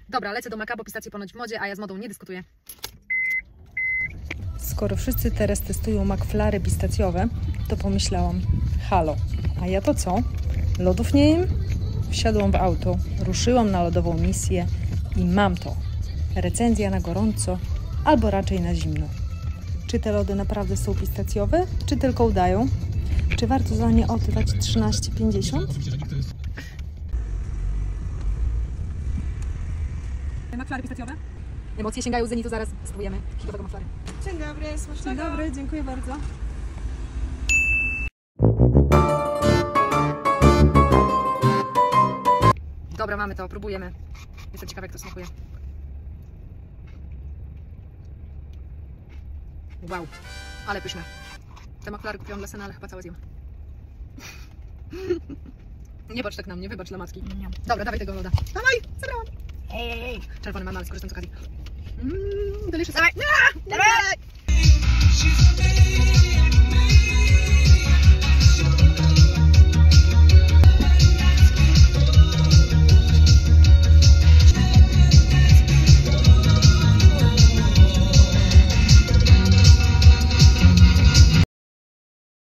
Dobra, lecę do Maka, bo pistacje ponoć w modzie, a ja z modą nie dyskutuję. Skoro wszyscy teraz testują McFlary pistacjowe, to pomyślałam, halo, a ja to co? Lodów nie jem? Wsiadłam w auto, ruszyłam na lodową misję i mam to. Recenzja na gorąco, albo raczej na zimno. Czy te lody naprawdę są pistacjowe, czy tylko udają? Czy warto za nie oddać 13,50? McFlary pistacjowe? Emocje sięgają zenitu, zaraz spróbujemy hitowego McFlary. Dzień dobry, smacznego. Dzień dobry, dziękuję bardzo. Dobra, mamy to, próbujemy. Jestem ciekawa, jak to smakuje. Wow, ale pyszne. Te McFlary kupiłam dla syna, ale chyba całe zjem. Nie patrz tak na mnie, wybacz dla matki. Dobra, dawaj tego loda. Dawaj, zabrałam. Czerwony mam, ale skorzystam z okazji. Delicious. Dawaj, dawaj.